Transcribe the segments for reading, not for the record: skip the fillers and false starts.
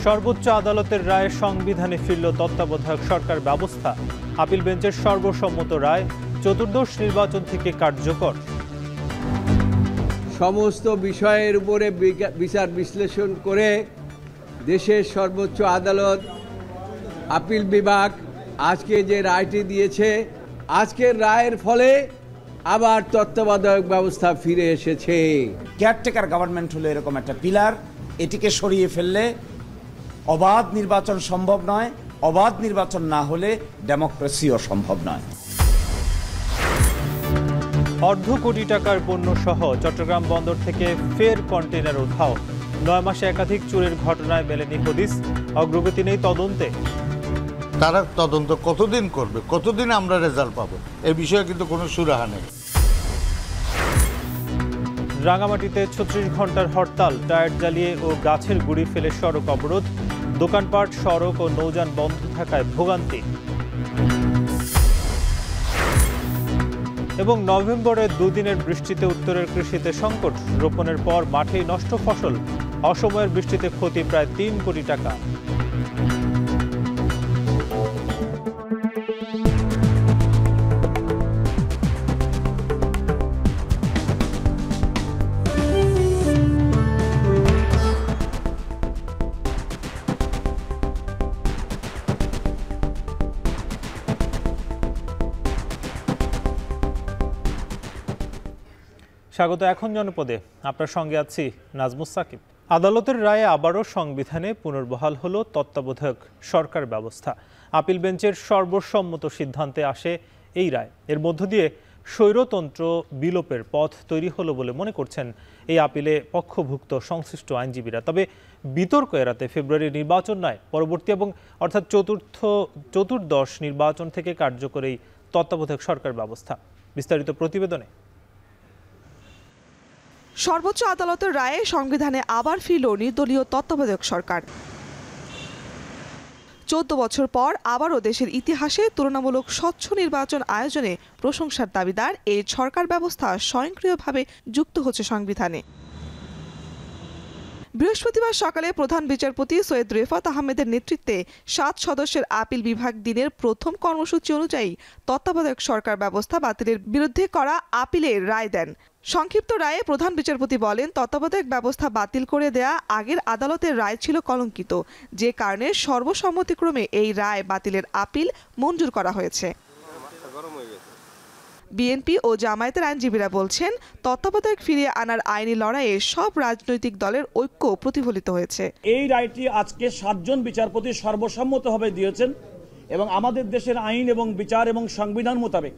সর্বোচ্চ আদালতের রায়ে সংবিধানে ফিরল তত্ত্বাবধায়ক সরকার ব্যবস্থা। আপিল বেঞ্চের সর্বসম্মত রায় চতুর্দশ নির্বাচন থেকে কার্যকর। সমস্ত বিষয়ের উপরে বিচার বিশ্লেষণ করে দেশের সর্বোচ্চ আদালত আপিল বিভাগ আজকে যে রায়টি দিয়েছে, আজকের রায়ের ফলে আবার তত্ত্বাবধায়ক ব্যবস্থা ফিরে এসেছে। কেয়ারটেকার গভর্নমেন্ট হলো এরকম একটা পিলার, এটিকে সরিয়ে ফেললে অবাধ নির্বাচন সম্ভব নয়, অবাধ নির্বাচন না হলে ডেমোক্রেসিও সম্ভব নয়। অর্ধ কোটি টাকার পণ্য সহ চট্টগ্রাম বন্দর থেকে ফের কন্টেইনার উধাও। 9 মাসে একাধিক চুরির ঘটনায় মেলেনি হদিস, অগ্রগতি নেই তদন্তে। তারা তদন্ত কতদিন করবে, কতদিন আমরা রেজাল্ট পাবো, এই বিষয়ে কিন্তু কোনো সুরাহা নেই। রাঙামাটিতে 36 ঘন্টার হরতাল, টায়ার জ্বালিয়ে ও গাছের গুঁড়ি ফেলে সড়ক অবরোধ। দোকানপাট, সড়ক ও নৌযান বন্ধ থাকায় ভোগান্তি। এবং নভেম্বরে দুদিনের বৃষ্টিতে উত্তরের কৃষিতে সংকট, রোপণের পর মাঠেই নষ্ট ফসল। অসময়ের বৃষ্টিতে ক্ষতি প্রায় 3 কোটি টাকা। স্বাগত এখন জনপদে, আপনার সঙ্গে আছি নাজমুস সাকিব। আদালতের রায়ে আবারও সংবিধানে পুনর্বহাল হলো তত্ত্বাবধায়ক সরকার ব্যবস্থা। আপিল বেঞ্চের সর্বসম্মত সিদ্ধান্তে আসে এই রায়। এর মধ্য দিয়ে স্বৈরতন্ত্র বিলোপের পথ তৈরি হলো বলে মনে করছেন এই আপিলে পক্ষভুক্ত সংশ্লিষ্ট আইনজীবীরা। তবে বিতর্ক এড়াতে ফেব্রুয়ারি নির্বাচন নয়, পরবর্তী এবং অর্থাৎ চতুর্দশ নির্বাচন থেকে কার্যকর এই তত্ত্বাবধায়ক সরকার ব্যবস্থা। বিস্তারিত প্রতিবেদনে। সর্বোচ্চ আদালতের রায়ে সংবিধানে আবার ফিরল নির্দলীয় তত্ত্বাবধায়ক সরকার। 14 বছর পর আবারও দেশের ইতিহাসে তুলনামূলক স্বচ্ছ নির্বাচন আয়োজনে প্রশংসার দাবিদার এই সরকার ব্যবস্থা স্বয়ংক্রিয়ভাবে যুক্ত হচ্ছে সংবিধানে। বৃহস্পতিবার সকালে প্রধান বিচারপতি সৈয়দ রেফাত আহমেদের নেতৃত্বে 7 সদস্যের আপিল বিভাগ দিনের প্রথম কর্মসূচি অনুযায়ী তত্ত্বাবধায়ক সরকার ব্যবস্থা বাতিলের বিরুদ্ধে করা আপিলের রায় দেন। সংক্ষিপ্ত রায়ে প্রধান বিচারপতি বলেন, তত্ত্বাবধায়ক ব্যবস্থা বাতিল করে দেয়া আগের আদালতের রায় ছিল কলঙ্কিত, যে কারণে সর্বসম্মতিক্রমে এই রায় বাতিলের আপিল মঞ্জুর করা হয়েছে। বিএনপি ও জামায়াতের আইনজীবীরা বলছেন, তত্ত্বাবধায়ক ফিরিয়ে আনার আইনি লড়াইয়ে সব রাজনৈতিক দলের ঐক্য প্রতিফলিত হয়েছে। এই রায়টি আজকে 7 জন বিচারপতি সর্বসম্মতভাবে দিয়েছেন এবং আমাদের দেশের আইন এবং বিচার এবং সংবিধান মোতাবেক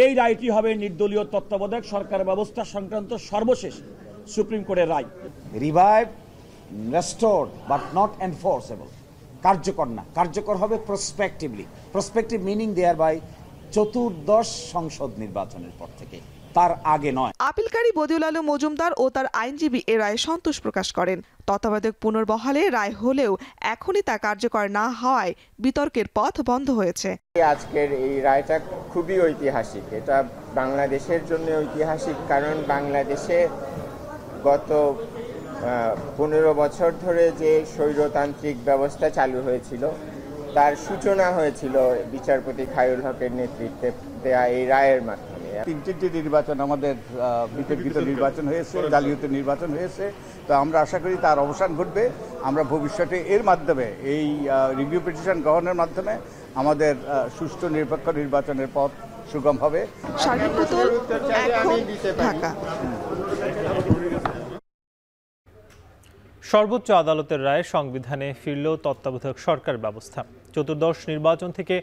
এই রায়টি হবে নির্দলীয় তত্ত্বাবধায়ক সরকার ব্যবস্থা সংক্রান্ত সর্বশেষ সুপ্রিম কোর্টের রায়। Revive, restored but not enforceable, কার্যকর না, কার্যকর হবে প্রসপেক্টিভলি। প্রসপেক্টিভ মিনিং দেয়ার বাই চতুর্দশ সংসদ নির্বাচনের পর থেকে, তার আগে নয়। আপিলকারী বদিউল আলম মজুমদার ও তার আইনজীবী এ রায়ে সন্তোষ প্রকাশ করেন। তত্ত্বাবধায়ক পুনর্বহালে রায় হলেও এখনই তা কার্যকর না হওয়ায় বিতর্কের পথ বন্ধ হয়েছে। আজকের এই রায়টা খুবই ঐতিহাসিক। এটা বাংলাদেশের জন্য ঐতিহাসিক, কারণ বাংলাদেশে গত 15 বছর ধরে যে স্বৈরতান্ত্রিক ব্যবস্থা চালু হয়েছিল তার সূচনা হয়েছিল বিচারপতি খায়রুল হকের নেতৃত্বে দেয়া এই রায়ের মাধ্যমে। 3টি নির্বাচন আমাদের বিতর্কিত নির্বাচন হয়েছে, জালিয়াতি নির্বাচন হয়েছে। তো আমরা আশা করি তার অবসান ঘটবে। আমরা ভবিষ্যতে এর মাধ্যমে এই রিভিউ পিটিশন গ্রহণের মাধ্যমে আমাদের সুষ্ঠু নিরপেক্ষ নির্বাচনের পথ সুগম হবে। সর্বোচ্চ আদালতের রায়ে সংবিধানে ফিরল তত্ত্বাবধায়ক সরকার ব্যবস্থা। চতুর্দশ নির্বাচন থেকে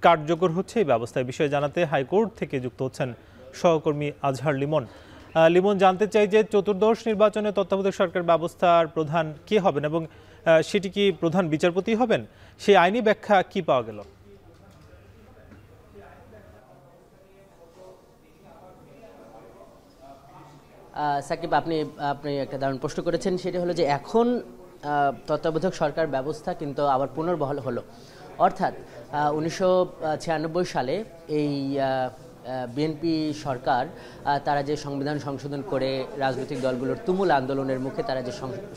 কার্যকর হচ্ছে এই ব্যবস্থা। এই বিষয়ে জানাতে হাইকোর্ট থেকে যুক্ত হচ্ছেন সহকর্মী আজহার লিমন। লিমন, জানতে চাই যে চতুর্দশ নির্বাচনে তত্ত্বাবধায়ক সরকার ব্যবস্থার প্রধান কে হবেন এবং সেটি কি প্রধান বিচারপতি হবেন? সেই আইনি ব্যাখ্যা কি পাওয়া গেল? সাকিব, আপনি একটা দারুণ প্রশ্ন করেছেন। সেটা হলো যে এখন তত্ত্বাবধায়ক সরকার ব্যবস্থা কিন্তু আবার পুনর্বহাল হলো। অর্থাৎ 1996 সালে এই বিএনপি সরকার তারা যে সংবিধান সংশোধন করে রাজনৈতিক দলগুলোর তুমুল আন্দোলনের মুখে তারা যে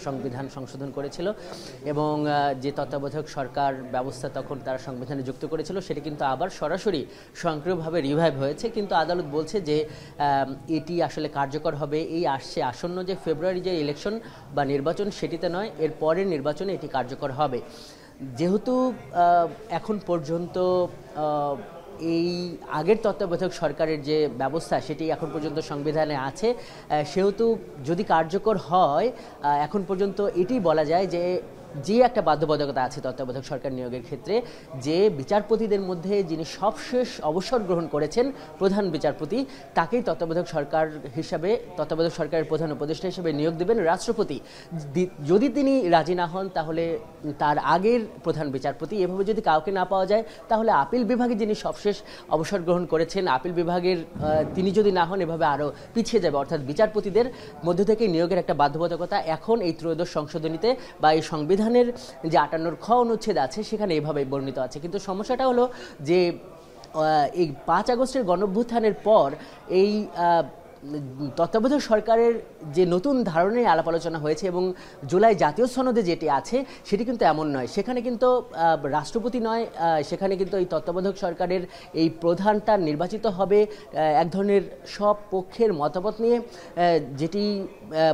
সংবিধান সংশোধন করেছিল এবং যে তত্ত্বাবধায়ক সরকার ব্যবস্থা তখন তারা সংবিধানে যুক্ত করেছিল সেটি কিন্তু আবার সরাসরি স্বয়ংক্রিয়ভাবে রিভাইভ হয়েছে, কিন্তু আদালত বলছে যে এটি আসলে কার্যকর হবে এই আসন্ন যে ফেব্রুয়ারি যে ইলেকশন বা নির্বাচন সেটিতে নয়, এর পরের নির্বাচনে এটি কার্যকর হবে। যেহেতু এখন পর্যন্ত এই আগের তত্ত্বাবধায়ক সরকারের যে ব্যবস্থা সেটি এখন পর্যন্ত সংবিধানে আছে, সেহেতু যদি কার্যকর হয় এখন পর্যন্ত এটি বলা যায় যে একটা বাধ্যবাধকতা আছে তত্ত্বাবধায়ক সরকার নিয়োগের ক্ষেত্রে, যে বিচারপতিদের মধ্যে যিনি সবশেষ অবসর গ্রহণ করেছেন প্রধান বিচারপতি, তাকেই তত্ত্বাবধায়ক সরকার হিসাবে তত্ত্বাবধায়ক সরকারের প্রধান উপদেষ্টা হিসেবে নিয়োগ দেবেন রাষ্ট্রপতি। যদি তিনি রাজি না হন তাহলে তার আগের প্রধান বিচারপতি, এভাবে যদি কাউকে না পাওয়া যায় তাহলে আপিল বিভাগে যিনি সবশেষ অবসর গ্রহণ করেছেন আপিল বিভাগের তিনি যদি না হন এভাবে আরও পিছিয়ে যাবে, অর্থাৎ বিচারপতিদের মধ্য থেকে নিয়োগের একটা বাধ্যবাধকতা এখন এই ত্রয়োদশ সংশোধনীতে বা এই সংবিধানের যে 58 খ অনুচ্ছেদ আছে সেখানে এভাবে বর্ণিত আছে। কিন্তু সমস্যাটা হলো যে এই 5 আগস্টের গণঅভ্যুত্থানের পর এই তত্ত্বাবধায়ক সরকারের যে নতুন ধারণায় আলাপ আলোচনা হয়েছে এবং জুলাই জাতীয় সনদে যেটি আছে সেটি কিন্তু এমন নয়, সেখানে কিন্তু রাষ্ট্রপতি নয়, সেখানে কিন্তু এই তত্ত্বাবধায়ক সরকারের এই প্রধানটা নির্বাচিত হবে এক ধরনের সব পক্ষের মতামত নিয়ে, যেটি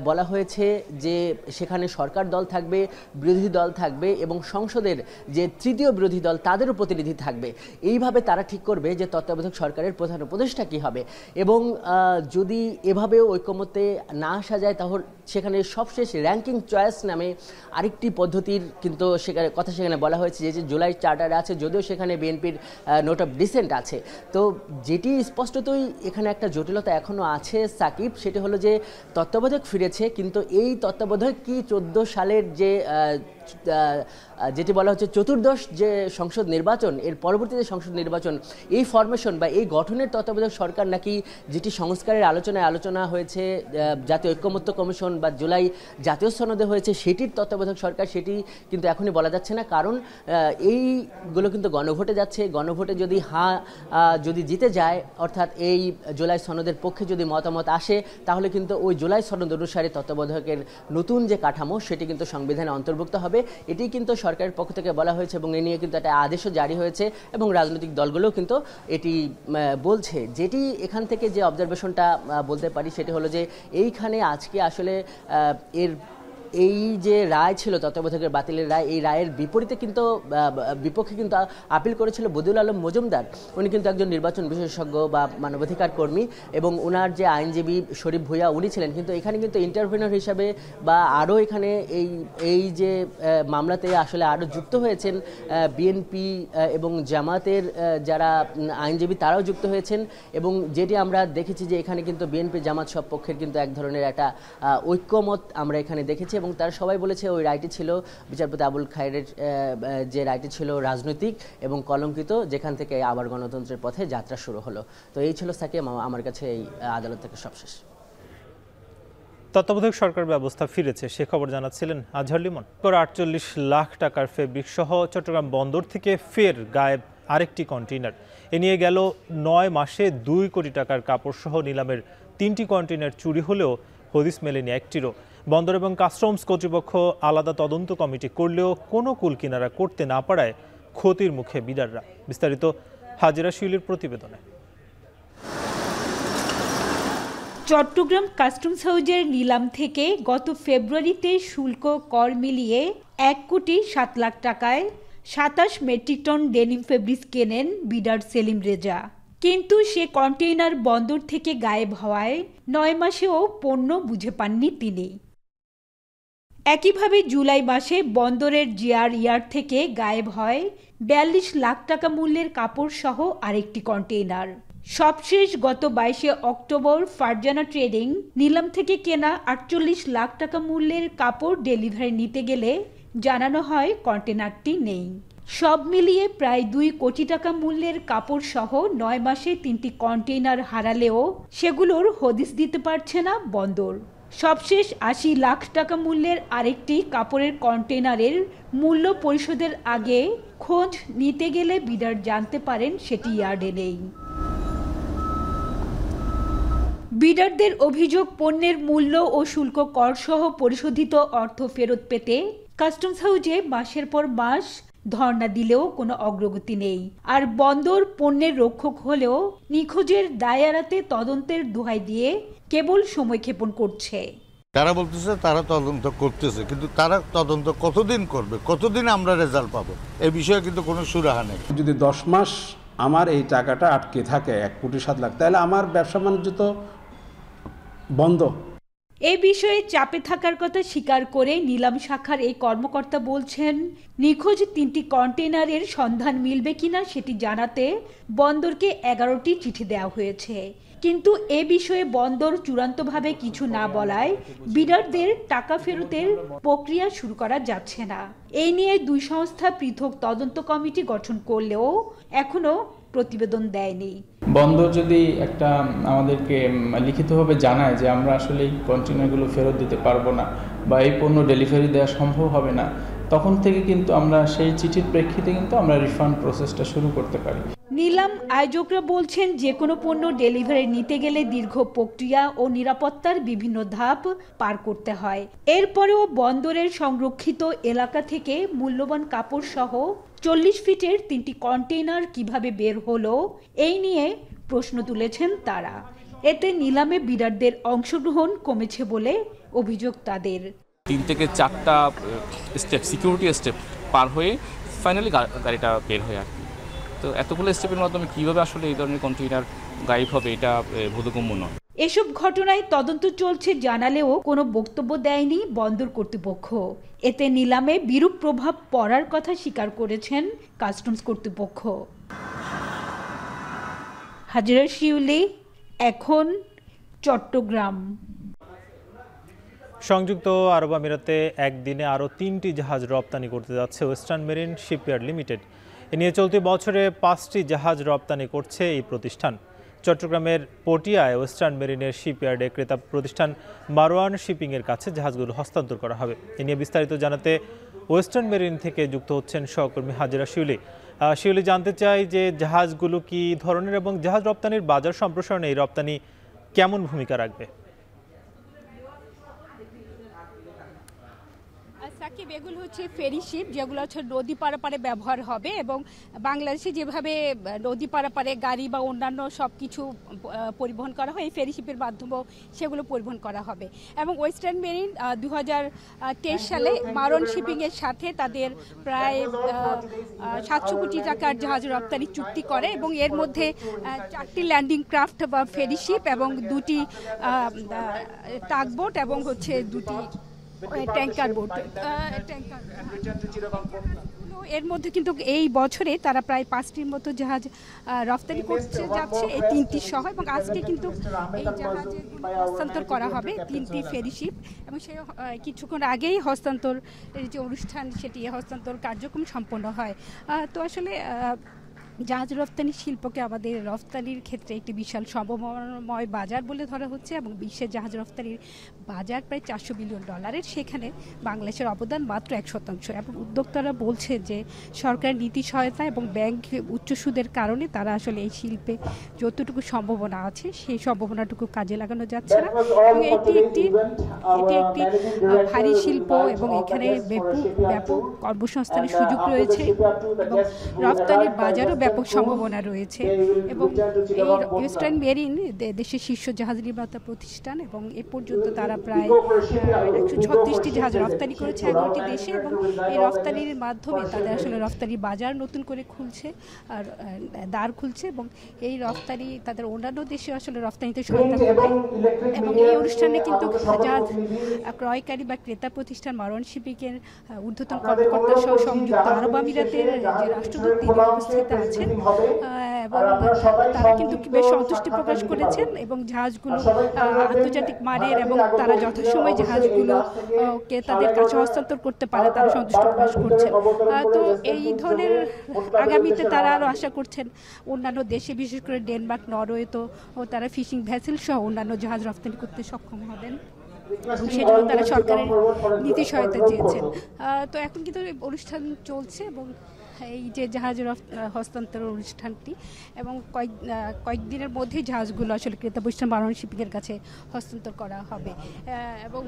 বলা হয়েছে যে সেখানে সরকার দল থাকবে, বিরোধী দল থাকবে এবং সংসদের যে তৃতীয় বিরোধী দল তাদেরও প্রতিনিধি থাকবে। এইভাবে তারা ঠিক করবে যে তত্ত্বাবধায়ক সরকারের প্রধান উপদেষ্টা কী হবে, এবং যদি এভাবেও ঐকমত্যে না আসা যায় তাহলে সেখানে সবশেষ র্যাঙ্কিং চয়েস নামে আরেকটি পদ্ধতির কিন্তু সেখানে বলা হয়েছে যে জুলাই চার্টারে আছে, যদিও সেখানে বিএনপির নোট অফ ডিসেন্ট আছে। তো যেটি স্পষ্টতই এখানে একটা জটিলতা এখনও আছে সাকিব, সেটি হলো যে তত্ত্বাবধায়ক ফিরেছে, কিন্তু এই তত্ত্বাবধায়ক কি 14 সালের যেটি বলা হচ্ছে চতুর্দশ যে সংসদ নির্বাচন, এর পরবর্তীতে সংসদ নির্বাচন, এই ফরমেশন বা এই গঠনের তত্ত্বাবধায়ক সরকার নাকি যেটি সংস্কারের আলোচনা হয়েছে জাতীয় ঐক্যমত্য কমিশন বা জুলাই জাতীয় সনদে হয়েছে সেটির তত্ত্বাবধায়ক সরকার, সেটি কিন্তু এখনই বলা যাচ্ছে না, কারণ এইগুলো কিন্তু গণভোটে যাচ্ছে। গণভোটে যদি জিতে যায়, অর্থাৎ এই জুলাই সনদের পক্ষে যদি মতামত আসে, তাহলে কিন্তু ওই জুলাই সনদ অনুসারে তত্ত্বাবধায়কের নতুন যে কাঠামো সেটি কিন্তু সংবিধানে অন্তর্ভুক্ত হবে। এটি কিন্তু সরকারের পক্ষ থেকে বলা হয়েছে এবং এ নিয়ে কিন্তু একটা আদেশও জারি হয়েছে এবং রাজনৈতিক দলগুলোও কিন্তু এটি বলছে। যেটি এখান থেকে যে অবজারভেশনটা বলতে পারি সেটি হলো যে এইখানে আজকে আসলে এই যে রায় ছিল তত্ত্বাবধায়কের বাতিলের রায়, এই রায়ের বিপক্ষে কিন্তু আপিল করেছিল বদিউল আলম মজুমদার। উনি কিন্তু একজন নির্বাচন বিশেষজ্ঞ বা মানবাধিকার কর্মী এবং ওনার যে আইনজীবী শরীফ ভুইয়া উনি ছিলেন, কিন্তু এখানে কিন্তু ইন্টারভিউনার হিসাবে বা আরও এখানে এই যে মামলাতে আসলে আরও যুক্ত হয়েছেন বিএনপি এবং জামাতের যারা আইনজীবী তারাও যুক্ত হয়েছেন, এবং যেটি আমরা দেখেছি যে এখানে কিন্তু বিএনপি জামাত সব পক্ষের কিন্তু এক ধরনের একটা ঐক্যমত আমরা এখানে দেখেছি এবং তারা সবাই বলেছে ওই রায়টি ছিল বিচারপতি আবুল খায়েরের যে রায়টি ছিল রাজনৈতিক এবং কলঙ্কিত, যেখান থেকে আবার গণতন্ত্রের পথে যাত্রা শুরু হলো। তো এই ছিল সাকিব আমার কাছে এই আদালত থেকে সবশেষ। তত্ত্বাবধায়ক সরকার ব্যবস্থা ফিরেছে সে খবর জানাচ্ছিলেন আজহার লিমন। 48 লাখ টাকার ফেব্রিক সহ চট্টগ্রাম বন্দর থেকে ফের গায়েব আরেকটি কন্টেইনার। এ নিয়ে গেল 9 মাসে 2 কোটি টাকার কাপড় সহ নিলামের 3টি কন্টেইনার চুরি হলেও হদিস মেলেনি একটিরও। বন্দর এবং কাস্টমস কর্তৃপক্ষ আলাদা তদন্ত কমিটি করলেও কোনো কুল কিনারা করতে না পারায় ক্ষতির মুখে বিডাররা। বিস্তারিত হাজিরা শিউলির প্রতিবেদনে। চট্টগ্রাম কাস্টমস হাউজের নিলাম থেকে গত ফেব্রুয়ারিতে শুল্ক কর মিলিয়ে 1,07,00,000 টাকায় 27 মেট্রিক টন ডেনিম ফেব্রিক্স কেনেন বিডার সেলিম রেজা। কিন্তু সে কন্টেইনার বন্দর থেকে গায়েব হওয়ায় 9 মাসেও পণ্য বুঝে পাননি তিনি। একইভাবে জুলাই মাসে বন্দরের জিআর ইয়ার্ড থেকে গায়েব হয় 42 লাখ টাকা মূল্যের কাপড় সহ আরেকটি কন্টেইনার। সবশেষ গত 22 অক্টোবর ফারজানা ট্রেডিং নিলাম থেকে কেনা 48 লাখ টাকা মূল্যের কাপড় ডেলিভারি নিতে গেলে জানানো হয় কন্টেইনারটি নেই। সব মিলিয়ে প্রায় 2 কোটি টাকা মূল্যের কাপড় সহ 9 মাসে 3টি কন্টেইনার হারালেও সেগুলোর হদিস দিতে পারছে না বন্দর। সবশেষ 80 লাখ টাকা মূল্যের আরেকটি কাপড়ের কন্টেইনারের মূল্য পরিশোধের আগে খোঁজ নিতে গেলে বিডার জানতে পারেন সেটি ইয়ার্ডে নেই। বিডারদের অভিযোগ, পণ্যের মূল্য ও শুল্ক কর সহ পরিশোধিত অর্থ ফেরত পেতে কাস্টমস হাউজে মাসের পর মাস ধর্ণা দিলেও কোনো অগ্রগতি নেই। আর বন্দর পণ্যের রক্ষক হলেও নিখোঁজের দায় এড়াতে তদন্তের দোহাই দিয়ে কেবল সময়ক্ষেপণ করছে। তারা বলতেছে তারা তদন্ত করতেছে, কিন্তু তারা তদন্ত কতদিন করবে, কতদিন আমরা রেজাল্ট পাবো, এই বিষয়ে কিন্তু কোনো সুরাহা নেই। যদি 10 মাস আমার এই টাকাটা আটকে থাকে 1,07,00,000, তাহলে আমার ব্যবসা বাণিজ্য তো বন্ধ। এ বিষয়ে চাপে থাকার কথা স্বীকার করে নিলাম শাখার এই কর্মকর্তা বলছেন, নিখোঁজ 3টি কন্টেইনারের সন্ধান মিলবে কিনা সেটি জানাতে বন্দরকে 11টি চিঠি দেওয়া হয়েছে। কিন্তু এ বিষয়ে বন্দর চূড়ান্তভাবে কিছু না বলায় বিডারদের টাকা ফেরতের প্রক্রিয়া শুরু করা যাচ্ছে না। এই নিয়ে দুই সংস্থা পৃথক তদন্ত কমিটি গঠন করলেও এখনো প্রতিবেদন দেয়নি। বন্দর যদি একটা আমাদেরকে লিখিতভাবে জানায় যে আমরা আসলে এই কন্টেইনারগুলো ফেরত দিতে পারবো না বা এই পণ্য ডেলিভারি দেওয়া সম্ভব হবে না, তখন থেকে কিন্তু আমরা সেই চিঠির প্রেক্ষিতে কিন্তু আমরা রিফান্ড প্রসেসটা শুরু করতে পারি। নিলাম আয়োজকরা বলছেন, যে কোনো পণ্য ডেলিভারি নিতে গেলে দীর্ঘ প্রক্রিয়া ও নিরাপত্তার বিভিন্ন ধাপ পার করতে হয়। এরপরেও বন্দরের সংরক্ষিত এলাকা থেকে মূল্যবান কাপড় সহ 40 ফিটের 3টি কন্টেইনার কিভাবে বের হলো, এই নিয়ে প্রশ্ন তুলেছেন তারা। এতে নিলামে বিডারদের অংশগ্রহণ কমেছে বলে অভিযোগ তাদের। 3 থেকে 4টা স্টেপ, সিকিউরিটি স্টেপ পার হয়ে ফাইনালি গাড়িটা বের হয় আর কি। তো এতগুলো স্টেপের মাধ্যমে কীভাবে আসলে এই ধরনের কন্টেইনার গায়েব হবে, এটা বোধগম্য নয়। এসব ঘটনায় তদন্ত চলছে জানালেও কোনো বক্তব্য দেয়নি বন্দর কর্তৃপক্ষ। এতে নিলামে বিরূপ প্রভাব পড়ার কথা স্বীকার করেছেন কাস্টমস কর্তৃপক্ষ। হাজরা শিউলি, এখন, চট্টগ্রাম। সংযুক্ত আরব আমিরাতে একদিনে আরও 3টি জাহাজ রপ্তানি করতে যাচ্ছে ওয়েস্টার্ন মেরিন শিপইয়ার্ড লিমিটেড। এ নিয়ে চলতি বছরে 5টি জাহাজ রপ্তানি করছে এই প্রতিষ্ঠান। চট্টগ্রামের পটিয়ায় ওয়েস্টার্ন মেরিনের শিপইয়ার্ডে ক্রেতা প্রতিষ্ঠান মারওয়ান শিপিংয়ের কাছে জাহাজগুলো হস্তান্তর করা হবে। এ নিয়ে বিস্তারিত জানাতে ওয়েস্টার্ন মেরিন থেকে যুক্ত হচ্ছেন সহকর্মী হাজরা শিউলি। শিউলি, জানতে চাই যে জাহাজগুলো কি ধরনের এবং জাহাজ রপ্তানির বাজার সম্প্রসারণে এই রপ্তানি কেমন ভূমিকা রাখবে? সাকিব, এগুলো হচ্ছে ফেরি শিপ, যেগুলো হচ্ছে নদী পারাপারে ব্যবহার হবে এবং বাংলাদেশে যেভাবে নদী পারাপারে গাড়ি বা অন্যান্য সব কিছু পরিবহন করা হয়, এই ফেরি শিপের মাধ্যমেও সেগুলো পরিবহন করা হবে। এবং ওয়েস্টার্ন মেরিন 2023 সালে মারওয়ান শিপিংয়ের সাথে তাদের প্রায় 700 কোটি টাকার জাহাজ রপ্তানি চুক্তি করে এবং এর মধ্যে 4টি ল্যান্ডিং ক্রাফট বা ফেরি শিপ এবং 2টি টাগবোট এবং হচ্ছে 2টি ট্যাঙ্কার বোট। এর মধ্যে কিন্তু এই বছরে তারা প্রায় 5টির মতো জাহাজ রপ্তানি করতে যাচ্ছে, এই 3টি সহ। এবং আজকে কিন্তু এই জাহাজে হস্তান্তর করা হবে 3টি ফেরি শিপ এবং সে কিছুক্ষণ আগেই হস্তান্তর যে অনুষ্ঠান, সেটি হস্তান্তর কার্যক্রম সম্পন্ন হয়। তো আসলে জাহাজ রপ্তানি শিল্পকে আমাদের রপ্তানির ক্ষেত্রে একটি বিশাল সম্ভাবনাময় বাজার বলে ধরা হচ্ছে এবং বিশ্বের জাহাজ রপ্তানির বাজার প্রায় $400 বিলিয়ন। সেখানে বাংলাদেশের অবদান মাত্র 1% এবং উদ্যোক্তারা বলছে যে সরকারের নীতি সহায়তা এবং ব্যাংক উচ্চ সুদের কারণে তারা আসলে এই শিল্পে যতটুকু সম্ভাবনা আছে সেই সম্ভাবনাটুকু কাজে লাগানো যাচ্ছে না। এবং এটি একটি ভারী শিল্প এবং এখানে ব্যাপক কর্মসংস্থানের সুযোগ রয়েছে এবং রপ্তানির বাজারও ব্যাপক সম্ভাবনা রয়েছে। এবং এই ওয়েস্টার্ন মেরিন দেশের শীর্ষ জাহাজ নির্মাতা প্রতিষ্ঠান এবং এ পর্যন্ত তারা প্রায় 136টি জাহাজ রপ্তানি করেছে 11টি দেশে এবং এই রপ্তানির মাধ্যমে তাদের আসলে রপ্তানি বাজার নতুন করে খুলছে আর দ্বার খুলছে এবং এই রপ্তানি তাদের অন্যান্য দেশে আসলে রপ্তানিতে সহায়তা করবে। এবং এই অনুষ্ঠানে কিন্তু জাহাজ ক্রয়কারী বা ক্রেতা প্রতিষ্ঠান মারওয়ান শিপিংয়ের ঊর্ধ্বতন কর্মকর্তা সহ সংযুক্ত আরব আমিরাতের যে রাষ্ট্রদূত তিনি উপস্থিত আছেন এবং তারা কিন্তু বেশ সন্তুষ্টি প্রকাশ করেছেন এবং জাহাজগুলো আন্তর্জাতিক মানের এবং তারা যথাসময়ে জাহাজগুলোকে তাদের কাছে হস্তান্তর করতে পারে তারা সন্তুষ্টি প্রকাশ করছেন। তো এই ধরনের আগামীতে তারা আরও আশা করছেন অন্যান্য দেশে, বিশেষ করে ডেনমার্ক, নরওয়ে তো তারা ফিশিং ভ্যাসেল সহ অন্যান্য জাহাজ রপ্তানি করতে সক্ষম হবেন এবং সেজন্য তারা সরকারের নীতি সহায়তা চেয়েছেন। তো এখন কিন্তু অনুষ্ঠান চলছে এবং এই যে জাহাজ হস্তান্তর অনুষ্ঠানটি এবং কয়েকদিনের মধ্যেই জাহাজগুলো আসলে ক্রেতা প্রতিষ্ঠান বাংলাদেশ শিপিংয়ের কাছে হস্তান্তর করা হবে এবং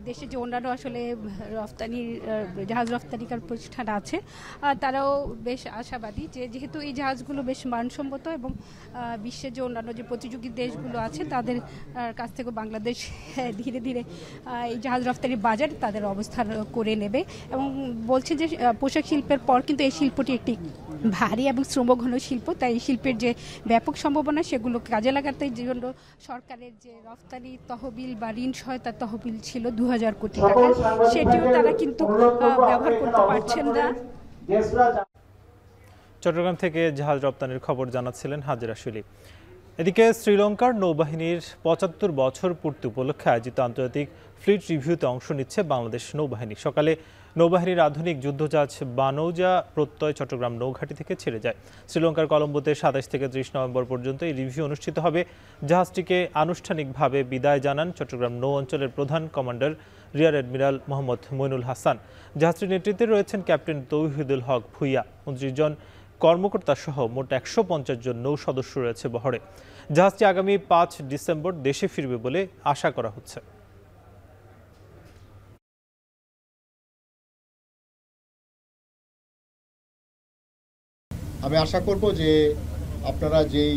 দেশে যে অন্যান্য আসলে রফতানির জাহাজ রফতানিকার প্রতিষ্ঠান আছে তারাও বেশ আশাবাদী যে যেহেতু এই জাহাজগুলো বেশ মানসম্মত এবং বিশ্বের যে অন্যান্য যে প্রতিযোগী দেশগুলো আছে তাদের কাছ থেকে বাংলাদেশ ধীরে ধীরে এই জাহাজ রফতানির বাজারে তাদের অবস্থান করে নেবে এবং বলছে যে পোশাক শিল্পের পর কিন্তু এই শিল্পটি একটি ভারী এবং শ্রমঘন শিল্প, তাই এই শিল্পের যে ব্যাপক সম্ভাবনা সেগুলো কাজে লাগাতে জন্য সরকারের যে রফতানি তহবিল বা ঋণ সহায়তা তহবিল ছিল 2000 কোটি টাকা, সেটিও তারা কিন্তু ব্যবহার করতে পারছেন না। চট্টগ্রাম থেকে জাহাজ রপ্তানির খবর জানাচ্ছিলেন হাজেরা শুলি। এদিকে শ্রীলঙ্কার নৌবাহিনীর ৭৫ বছর পূর্তি উপলক্ষে আয়োজিত আন্তর্জাতিক ফ্লিট রিভিউতে অংশ নিচ্ছে বাংলাদেশ নৌবাহিনী। সকালে নৌবাহিনীর আধুনিক যুদ্ধজাহাজ বানৌজা প্রত্যয় চট্টগ্রাম নৌঘাটি থেকে ছেড়ে যায়। শ্রীলঙ্কার কলম্বোতে ২৭ থেকে ৩০ নভেম্বর পর্যন্ত এই রিভিউ অনুষ্ঠিত হবে। জাহাজটিকে আনুষ্ঠানিকভাবে বিদায় জানান চট্টগ্রাম নৌ অঞ্চলের প্রধান commander rear admiral Mohammad Mainul Hasan. জাহাজটির নেতৃত্বে রয়েছেন ক্যাপ্টেন তৌহিদুল হক ভুইয়া। ২৯ জন কর্মকর্তা সহ মোট ১৫০ জন নৌ সদস্য রয়েছে বহরে। জাহাজটি আগামী ৫ ডিসেম্বর দেশে ফিরবে বলে আশা করা হচ্ছে। আমি আশা করব যে আপনারা যেই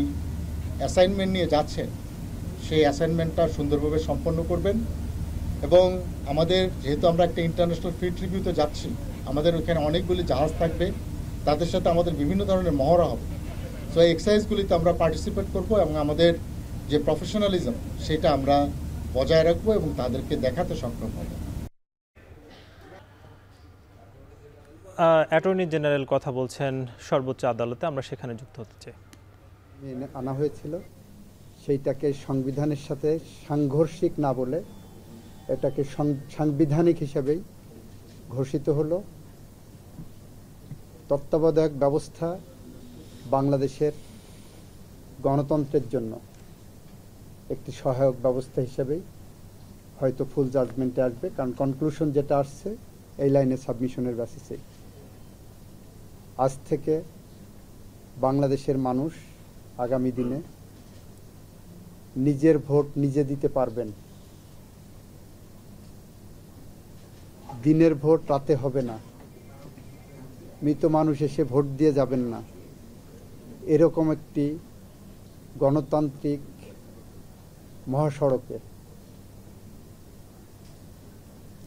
অ্যাসাইনমেন্ট নিয়ে যাচ্ছেন সেই অ্যাসাইনমেন্টটা সুন্দরভাবে সম্পন্ন করবেন এবং আমাদের যেহেতু আমরা একটা ইন্টারন্যাশনাল ফ্লিট রিভিউতে যাচ্ছি, আমাদের ওখানে অনেকগুলি জাহাজ থাকবে, তাদের সাথে আমাদের বিভিন্ন ধরনের মহড়া হবে। সো এই এক্সারসাইজগুলিতে আমরা পার্টিসিপেট করব এবং আমাদের যে প্রফেশনালিজম সেটা আমরা বজায় রাখবো এবং তাদেরকে দেখাতে সক্ষম হব। অ্যাটর্নি জেনারেল কথা বলছেন সর্বোচ্চ আদালতে, আমরা সেখানে যুক্ত হতে চাই। আনা হয়েছিল সেইটাকে সংবিধানের সাথে সাংঘর্ষিক না বলে এটাকে সাংবিধানিক হিসাবেই ঘোষিত হলো। তত্ত্বাবধায়ক ব্যবস্থা বাংলাদেশের গণতন্ত্রের জন্য একটি সহায়ক ব্যবস্থা হিসেবেই হয়তো ফুল জাজমেন্টে আসবে, কারণ কনক্লুশন যেটা আসছে এই লাইনে সাবমিশনের বেসিসে। আজ থেকে বাংলাদেশের মানুষ আগামী দিনে নিজের ভোট নিজে দিতে পারবেন। দিনের ভোট রাতে হবে না, মৃত মানুষ এসে ভোট দিয়ে যাবেন না, এরকম একটি গণতান্ত্রিক মহাসড়কে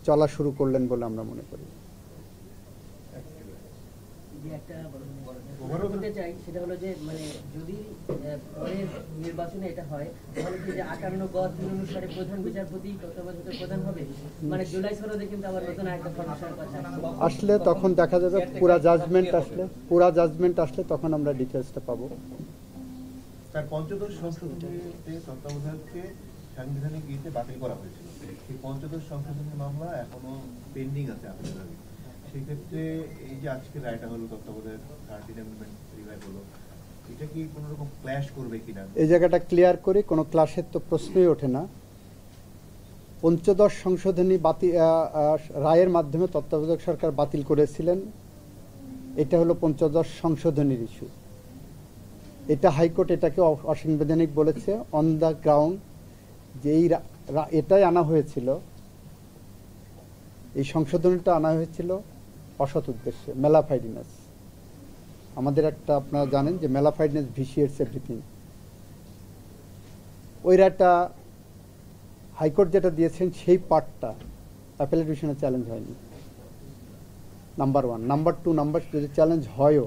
চলা শুরু করলেন বলে আমরা মনে করি। চাই সেটা হলো যে মানে যদি পরের নির্বাচনে এটা হয় তাহলে কি যে ৫৮ গ অনুসারে প্রধান বিচারপতি তত্ত্বাবধায়ক প্রধান হবে, মানে জুলাই সনদে কিন্তু আবার নতুন একটা ফরমেশনের কথা আসলে তখন দেখা যাবে। পুরা জাজমেন্ট আসলে তখন আমরা ডিটেইলসটা পাবো। স্যার, পঞ্চদশ সংশোধনীতে তত্ত্বাবধায়ককে সাংবিধানিক ইতে বাতিল করা হয়েছিল। এই পঞ্চদশ সংশোধনী মামলা এখনো পেন্ডিং আছে আপনাদের। সেক্ষেত্রে এই যে আজকে রায়টা হলো তত্ত্বাবধায়ক 13 অ্যামেন্ডমেন্ট রিভাইভ হলো, এটা কি কোনো রকম ক্ল্যাশ করবে কিনা? এই জায়গাটা ক্লিয়ার করি, কোনো ক্লাসের তো প্রশ্নই ওঠে না। পঞ্চদশ সংশোধনী রায়ের মাধ্যমে তত্ত্বাবধায়ক সরকার বাতিল করেছিলেন, এটা হলো পঞ্চদশ সংশোধনীর ইস্যু। এটা হাইকোর্ট এটাকে অসাংবিধানিক বলেছে অন দ্য গ্রাউন্ড যে এটাই আনা হয়েছিল, এই সংশোধনীটা আনা হয়েছিল অসৎ উদ্দেশ্যে, ম্যালাফাইডিনেস। আমাদের একটা আপনারা জানেন যে ম্যালাফাইডিনেস ভিসিয়েটস এভরিথিং। ওই রায়টা হাইকোর্ট যেটা দিয়েছেন সেই পার্টটা অ্যাপেলেট ডিভিশনে চ্যালেঞ্জ হয়নি, নাম্বার 1। নাম্বার 2, যদি চ্যালেঞ্জ হয়ও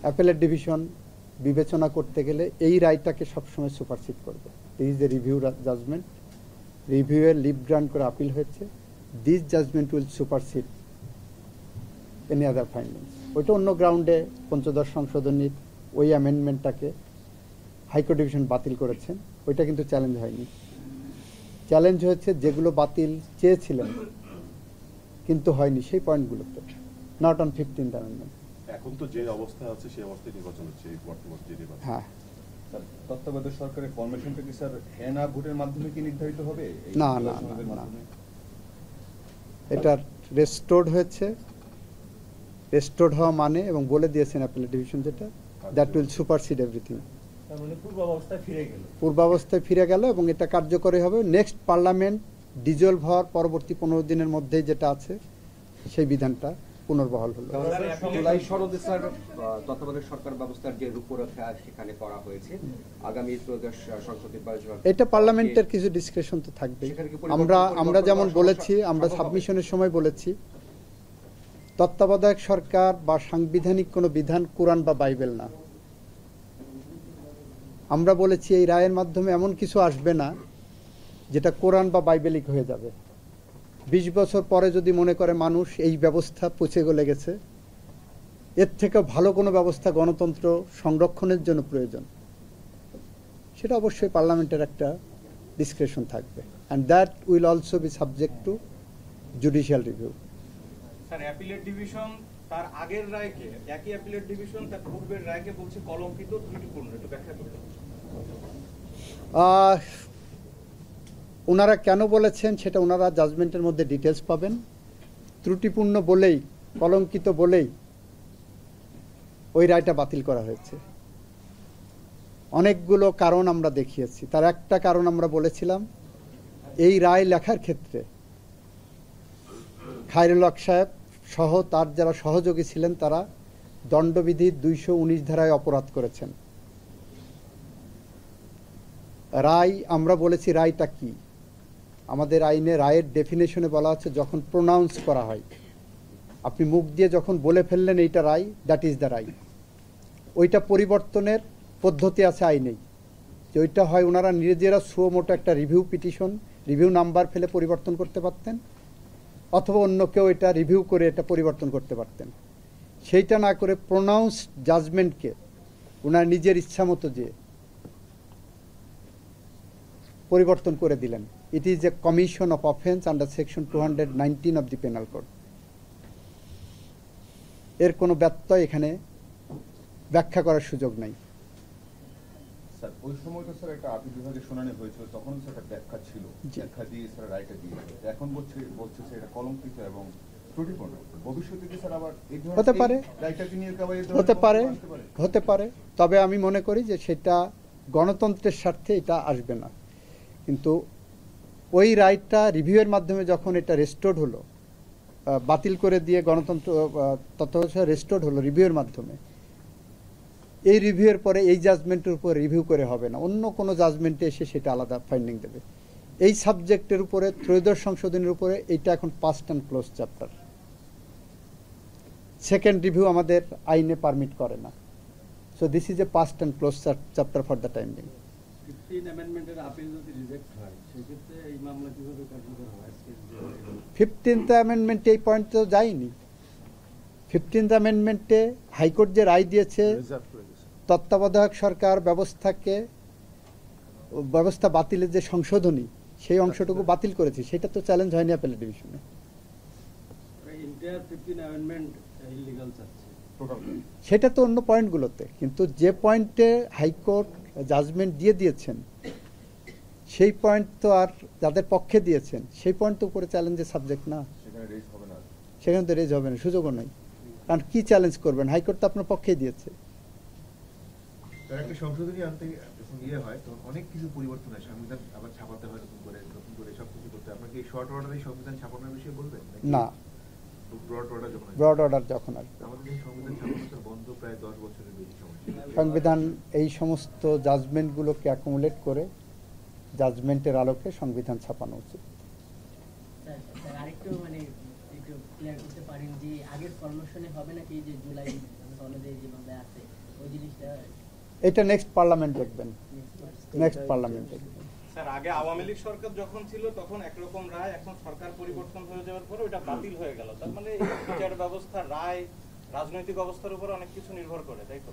অ্যাপেলেট ডিভিশন বিবেচনা করতে গেলে এই রায়টাকে সবসময় সুপারসিড করবে। This is a review judgment, রিভিউয়ের লিভ গ্রান্ট করে আপিল হয়েছে। This judgment will supersede any other findings. ওইটা অন্য গ্রাউন্ডে পঞ্চদশ সংশোধনীর ওই অ্যামেন্ডমেন্টটাকে হাইকোর্ট ডিভিশন বাতিল করেছেন, ওইটা কিন্তু চ্যালেঞ্জ হয়নি। চ্যালেঞ্জ হয়েছে যেগুলো বাতিল চেয়েছিলেন কিন্তু হয়নি সেই পয়েন্টগুলোতে, নট অন 15th অ্যামেন্ডমেন্ট। এখন তো যে অবস্থা আছে সেই অবস্থায় নির্বাচন হচ্ছে, এই বর্তমান যে নির্বাচন। হ্যাঁ, তত্ত্বাবধায়ক সরকারের ফরমেশনটা কি স্যার হ্যাঁ না ভোটের মাধ্যমে কি নির্ধারিত হবে? না, এটা রেস্টোর্ড হয়েছে। রেস্টোর্ড হওয়া মানে, এবং বলে দিয়েছেন অ্যাপিলেট ডিভিশন যেটা, দ্যাট উইল সুপারসিড এভরিথিং। পূর্বাবস্থায় ফিরে গেল এবং এটা কার্যকরী হবে নেক্সট পার্লামেন্ট ডিজলভ হওয়ার পরবর্তী 15 দিনের মধ্যেই যেটা আছে সেই বিধানটা পুনর্বহাল হলো। জুলাই সনদে স্যার তত্ত্বাবধায়ক সরকার ব্যবস্থার যে রূপরেখা সেখানে করা হয়েছে, আগামী ত্রয়োদশ সংসদ নির্বাচন, এটা পার্লামেন্টের কিছু ডিসক্রিপশন তো থাকবে। আমরা যেমন বলেছি, আমরা সাবমিশনের সময় বলেছি, তত্ত্বাবধায়ক সরকার বা সাংবিধানিক কোনো বিধান কোরআন বা বাইবেল না। আমরা বলেছি এই রায়ের মাধ্যমে এমন কিছু আসবে না যেটা কোরআন বা বাইবেলিক হয়ে যাবে। 20 বছর পরে যদি মনে করে মানুষ এই ব্যবস্থা পচে গলে গেছে, এর থেকে ভালো কোনো ব্যবস্থা গণতন্ত্র সংরক্ষণের জন্য প্রয়োজন, সেটা অবশ্যই পার্লামেন্টের একটা ডিসক্রিপশন থাকবে, and that will also be subject to judicial review. Sir, appellate division তার আগের রায়কে, একই অ্যাপিলেট ডিভিশন তার পূর্বের রায়কে বলছে কলঙ্কিত, ত্রুটিপূর্ণ, একটু ব্যাখ্যা করতে। ওনারা কেন বলেছেন সেটা ওনারা জাজমেন্টের মধ্যে ডিটেলস পাবেন। ত্রুটিপূর্ণ বলেই, কলঙ্কিত বলেই ওই রায়টা বাতিল করা হয়েছে। অনেকগুলো কারণ আমরা দেখিয়েছি, তার একটা কারণ আমরা বলেছিলাম এই রায় লেখার ক্ষেত্রে খায়রুল হক সাহেব সহ তার যারা সহযোগী ছিলেন তারা দণ্ডবিধির 219 ধারায় অপরাধ করেছেন। রায়, আমরা বলেছি রায়টা কি, আমাদের আইনে রায়ের ডেফিনেশনে বলা হচ্ছে যখন প্রোনাউন্স করা হয়, আপনি মুখ দিয়ে যখন বলে ফেললেন এইটা রায়, দ্যাট ইজ দ্য রায়। ওইটা পরিবর্তনের পদ্ধতি আছে আইনেই, যে ওইটা হয় ওনারা নিজেরা সুমোটো একটা রিভিউ পিটিশন, রিভিউ নাম্বার ফেলে পরিবর্তন করতে পারতেন, অথবা অন্য কেউ এটা রিভিউ করে এটা পরিবর্তন করতে পারতেন। সেইটা না করে প্রোনাউন্স জাজমেন্টকে ওনার নিজের ইচ্ছা মতো যে পরিবর্তন করে দিলেন। It is a commission of offence under section 219 of the penal code. এর কোনো ব্যত্যয় এখানে ব্যাখ্যা করার সুযোগ নাই। স্যার, ওই সময় তো স্যার একটা আপিল বিভাগের শুনানি হয়েছিল, তখন স্যার একটা ব্যাখ্যা ছিল, ব্যাখ্যা দিয়ে স্যার রায়টা দিয়েছিল। এখন বলছে এটা কলঙ্কিত এবং ত্রুটিপূর্ণ। ভবিষ্যতে কি স্যার আবার এই ধরনের হতে পারে, রায়টাকে নিয়ে হতে পারে, তবে আমি মনে করি যে সেটা গণতন্ত্রের স্বার্থে এটা আসবে না। কিন্তু ওই রায়টা রিভিউয়ের মাধ্যমে যখন এটা রেস্টোর্ড হলো, বাতিল করে দিয়ে গণতন্ত্র তত্ত্বাবধায়ক রেস্টোর্ড হলো রিভিউয়ের মাধ্যমে, এই রিভিউয়ের পরে এই জাজমেন্টের উপর রিভিউ করে হবে না, অন্য কোনো জাজমেন্টে এসে সেটা আলাদা ফাইন্ডিং দেবে। এই সাবজেক্টের উপরে, ত্রয়োদশ সংশোধনের উপরে, এইটা এখন past and close chapter. Second review আমাদের আইনে পারমিট করে না। So this is A past and close chapter for the time being. 15th অ্যামেন্ডমেন্টে এই পয়েন্ট তো যায়নি। 15th অ্যামেন্ডমেন্টে হাইকোর্ট যে রায় দিয়েছে তত্ত্বাবধায়ক সরকার ব্যবস্থা বাতিলের যে সংশোধনী, সেই অংশটুকু বাতিল করেছে, সেটা তো চ্যালেঞ্জ হয়নি অ্যাপেলেট ডিভিশনে। সেটা তো অন্য পয়েন্টগুলোতে, কিন্তু যে পয়েন্টে হাইকোর্ট জাজমেন্ট দিয়ে দিয়েছেন সেই পয়েন্ট তো আর যাদের পক্ষে দিয়েছেন সেই পয়েন্ট তো উপরে চ্যালেঞ্জের সাবজেক্ট না, সেখানে তো রেজ হবে না, সুযোগও নেই। কারণ কি চ্যালেঞ্জ করবেন, হাইকোর্ট তো আপনার পক্ষেই দিয়েছে। একটা সংশোধনী আনতে যখন হয় তখন অনেক কিছু পরিবর্তন হয়, সংবিধান আবার ছাপাতে হয় নতুন করে সবকিছু করতে হয়। আপনাকে এই শর্ট অর্ডারে সংবিধান ছাপানোর বিষয়ে বলবেন না? ব্রড অর্ডার যখন আসবে, আমাদের এই সংবিধান ছাপানো বন্ধ প্রায় 10 বছরের বেশি সময়। সংবিধান এই সমস্ত জাজমেন্টগুলোকে অ্যাকুমুলেট করে জাজমেন্টের আলোকে সংবিধান ছাপানো উচিত। আরেকটু একটু ক্লিয়ার করতে পারেন যে আগের ফরমেশনে হবে নাকি যে জুলাই সনদে যে মামলা আছে ওই জিনিসটা? এটা নেক্সট পার্লামেন্ট দেখবেন, নেক্সট পার্লামেন্ট দেখবেন। স্যার, আগে আওয়ামী লীগ সরকার যখন ছিল তখন একরকম রায়, এখন সরকার পরিবর্তন হয়ে যাওয়ার পরে ওটা বাতিল হয়ে গেল। তার মানে বিচার ব্যবস্থা, রায়, রাজনৈতিক অবস্থার উপর অনেক কিছু নির্ভর করে, তাই তো?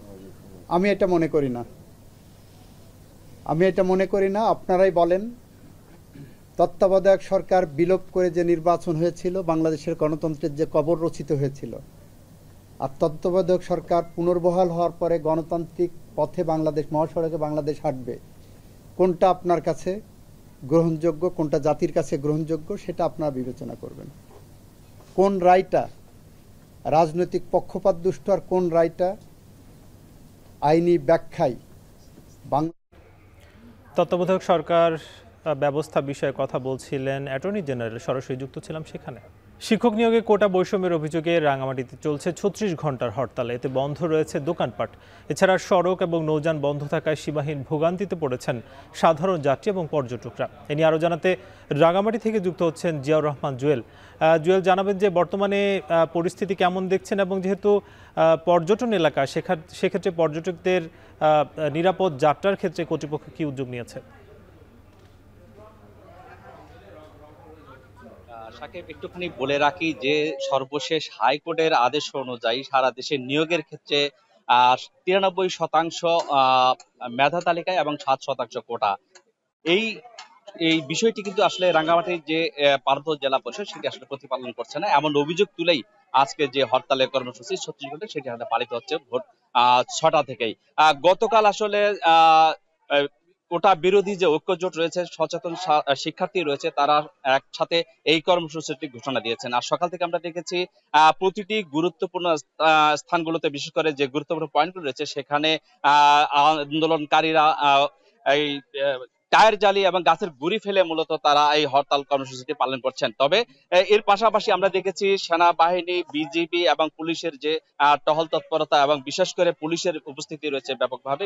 আমি এটা মনে করি না, আপনারাই বলেন। তত্ত্বাবধায়ক সরকার বিলোপ করে যে নির্বাচন হয়েছিল, বাংলাদেশের গণতন্ত্রের যে কবর রচিত হয়েছিল, আর তত্ত্বাবধায়ক সরকার পুনর্বহাল হওয়ার পরে গণতান্ত্রিক পথে বাংলাদেশ, মহাসড়কে বাংলাদেশ হাঁটবে, কোনটা আপনার কাছে গ্রহণযোগ্য, কোনটা জাতির কাছে গ্রহণযোগ্য, সেটা আপনারা বিবেচনা করবেন। কোন রায়টা রাজনৈতিক পক্ষপাত দুষ্ট আর কোন রায়টা আইনি ব্যাখ্যায় তত্ত্বাবধায়ক সরকার ব্যবস্থা বিষয়ে কথা বলছিলেন অ্যাটর্নি জেনারেল, সরাসরি যুক্ত ছিলাম সেখানে। শিক্ষক নিয়োগে কোটা বৈষম্যের অভিযোগে রাঙামাটিতে চলছে 36 ঘন্টার হরতাল। এতে বন্ধ রয়েছে দোকানপাট। এছাড়া সড়ক এবং নৌযান বন্ধ থাকায় সীমাহীন ভোগান্তিতে পড়েছেন সাধারণ যাত্রী এবং পর্যটকরা। এ নিয়ে আরও জানাতে রাঙামাটি থেকে যুক্ত হচ্ছেন জিয়াউর রহমান জুয়েল। জুয়েল, জানাবেন যে বর্তমানে পরিস্থিতি কেমন দেখছেন, এবং যেহেতু পর্যটন এলাকা সেক্ষেত্রে পর্যটকদের নিরাপদ যাত্রার ক্ষেত্রে কর্তৃপক্ষ কি উদ্যোগ নিয়েছে? সাকিব, একটুখানি বলে রাখি যে সর্বশেষ হাইকোর্টের আদেশ অনুযায়ী সারা দেশে নিয়োগের ক্ষেত্রে 93% মেধা তালিকায় এবং 7% কোটা। এই বিষয়টি কিন্তু আসলে রাঙ্গামাটির যে পার্বত্য জেলা পরিষদ সেটি আসলে প্রতিপালন করছে না, এমন অভিযোগ তুলেই আজকে যে হরতালের কর্মসূচি 36 ঘন্টা সেটি পালিত হচ্ছে ভোর 6টা থেকেই। গতকাল আসলে কোটা বিরোধী যে ঐক্যজোট রয়েছে, সচেতন শিক্ষার্থী রয়েছে, তারা একসাথে এই কর্মসূচিটি ঘোষণা দিয়েছেন। আর সকাল থেকে আমরা দেখেছি প্রতিটি গুরুত্বপূর্ণ স্থানগুলোতে, বিশেষ করে যে গুরুত্বপূর্ণ পয়েন্টগুলো রয়েছে সেখানে আন্দোলনকারীরা এই টায়ার জ্বালিয়ে এবং গাছের গুড়ি ফেলে মূলত তারা এই হরতাল কর্মসূচিটি পালন করছেন। তবে এর পাশাপাশি আমরা দেখেছি সেনাবাহিনী, বিজিবি এবং পুলিশের যে টহল তৎপরতা এবং বিশেষ করে পুলিশের উপস্থিতি রয়েছে ব্যাপকভাবে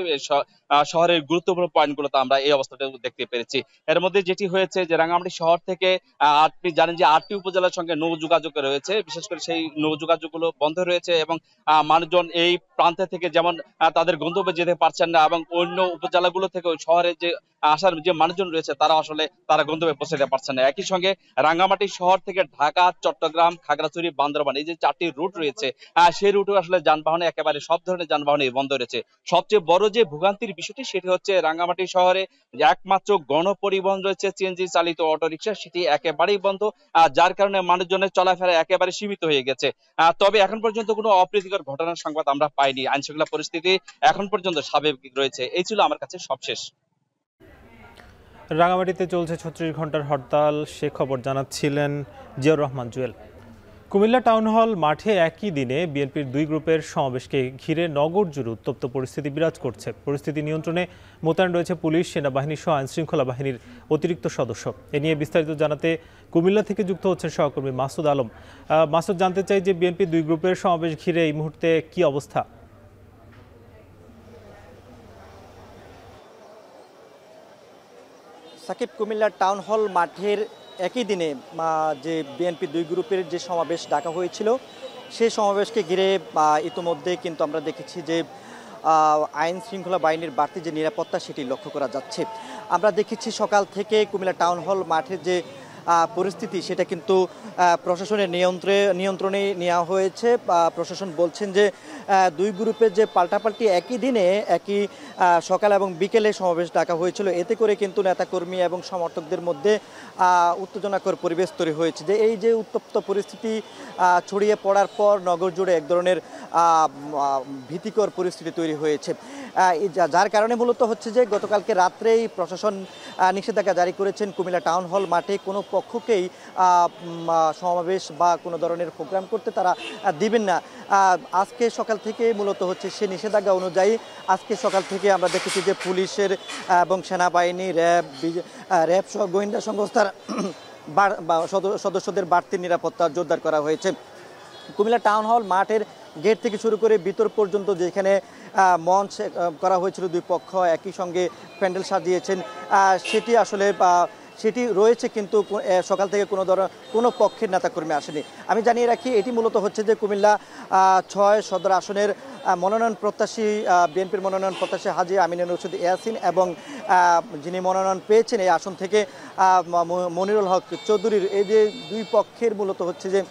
শহরের গুরুত্বপূর্ণ পয়েন্টগুলোতে আমরা এই অবস্থাটা দেখতে পেরেছি। এর মধ্যে যেটি হয়েছে যে রাঙ্গামাটি শহর থেকে আপনি জানেন যে 8টি উপজেলার সঙ্গে নৌ যোগাযোগ রয়েছে, বিশেষ করে সেই নৌ যোগাযোগগুলো বন্ধ রয়েছে এবং মানুষজন এই প্রান্তে থেকে যেমন তাদের গন্তব্যে যেতে পারছেন না, এবং অন্য উপজেলাগুলো থেকে ওই শহরে যে আসার যে মানুষজন রয়েছে তারা গন্তব্যে পৌঁছাতে পারছে না। একই সঙ্গে রাঙ্গামাটি শহর থেকে ঢাকা, চট্টগ্রাম, খাগড়াছড়ি, বান্দরবান এই যে 4টি রুট রয়েছে সেই রুটে আসলে যানবাহনে একেবারে সব ধরনের যানবাহনই বন্ধ রয়েছে। সবচেয়ে বড় যে ভোগান্তির বিষয়টি সেটি হচ্ছে রাঙ্গামাটি শহরে একমাত্র গণপরিবহন রয়েছে সিএনজি চালিত অটোরিকশা, সেটি একেবারেই বন্ধ, যার কারণে মানুষজনের চলাফেরা একেবারে সীমিত হয়ে গেছে। তবে এখন পর্যন্ত কোনো অপ্রীতিকর ঘটনার সংবাদ আমরা পাইনি। আইন শৃঙ্খলা পরিস্থিতি এখন পর্যন্ত স্বাভাবিক রয়েছে। এই ছিল আমার কাছে সবশেষ। রাঙামাটিতে চলছে 36 ঘন্টার হরতাল, সে খবর জানাচ্ছিলেন জিয়াউর রহমান জুয়েল। কুমিল্লা টাউন হল মাঠে একই দিনে বিএনপির 2 গ্রুপের সমাবেশকে ঘিরে নগর জুড়ে উত্তপ্ত পরিস্থিতি বিরাজ করছে। পরিস্থিতি নিয়ন্ত্রণে মোতায়েন রয়েছে পুলিশ, সেনাবাহিনী সহ আইন শৃঙ্খলা বাহিনীর অতিরিক্ত সদস্য। এ নিয়ে বিস্তারিত জানাতে কুমিল্লা থেকে যুক্ত হচ্ছেন সহকর্মী মাসুদ আলম। মাসুদ, জানতে চাই যে বিএনপি 2 গ্রুপের সমাবেশ ঘিরে এই মুহূর্তে কি অবস্থা? সাকিব, কুমিল্লার টাউন হল মাঠের একই দিনে যে বিএনপি 2 গ্রুপের যে সমাবেশ ডাকা হয়েছিল সেই সমাবেশকে ঘিরে ইতিমধ্যে কিন্তু আমরা দেখেছি যে আইন শৃঙ্খলা বাহিনীর বাড়তি যে নিরাপত্তা সেটি লক্ষ্য করা যাচ্ছে। আমরা দেখেছি সকাল থেকে কুমিল্লা টাউন হল মাঠের যে পরিস্থিতি সেটা কিন্তু প্রশাসনের নিয়ন্ত্রণে নেওয়া হয়েছে। প্রশাসন বলছেন যে 2 গ্রুপের যে পাল্টাপাল্টি একই দিনে একই সকাল এবং বিকেলে সমাবেশ ডাকা হয়েছিল, এতে করে কিন্তু নেতাকর্মী এবং সমর্থকদের মধ্যে উত্তেজনাকর পরিবেশ তৈরি হয়েছে। যে এই যে উত্তপ্ত পরিস্থিতি ছড়িয়ে পড়ার পর নগর জুড়ে এক ধরনের ভীতিকর পরিস্থিতি তৈরি হয়েছে, যার কারণে মূলত হচ্ছে যে গতকালকে রাত্রেই প্রশাসন নিষেধাজ্ঞা জারি করেছেন কুমিল্লা টাউন হল মাঠে কোনো পক্ষকেই সমাবেশ বা কোনো ধরনের প্রোগ্রাম করতে তারা দিবেন না। আজকে সকাল থেকে মূলত হচ্ছে সে নিষেধাজ্ঞা অনুযায়ী আজকে সকাল থেকে আমরা দেখেছি যে পুলিশের এবং সেনাবাহিনী, র্যাব সহ গোয়েন্দা সংস্থার সদস্যদের বাড়তি নিরাপত্তা জোরদার করা হয়েছে। কুমিল্লা টাউন হল মাঠের গেট থেকে শুরু করে ভিতর পর্যন্ত যেখানে মঞ্চ করা হয়েছিল, 2 পক্ষ একই সঙ্গে প্যান্ডেল সাজিয়েছেন, সেটি রয়েছে, কিন্তু সকাল থেকে কোনো পক্ষের নেতাকর্মী আসেনি। আমি জানিয়ে রাখি এটি মূলত হচ্ছে যে কুমিল্লা 6 সদর আসনের মনোনয়ন প্রত্যাশী, বিএনপির মনোনয়ন প্রত্যাশী হাজী আমিনুর রশিদ ইয়াসিন এবং যিনি মনোনয়ন পেয়েছেন এই আসন থেকে মনিরুল হক চৌধুরীর, এই যে 2 পক্ষের মূলত হচ্ছে যে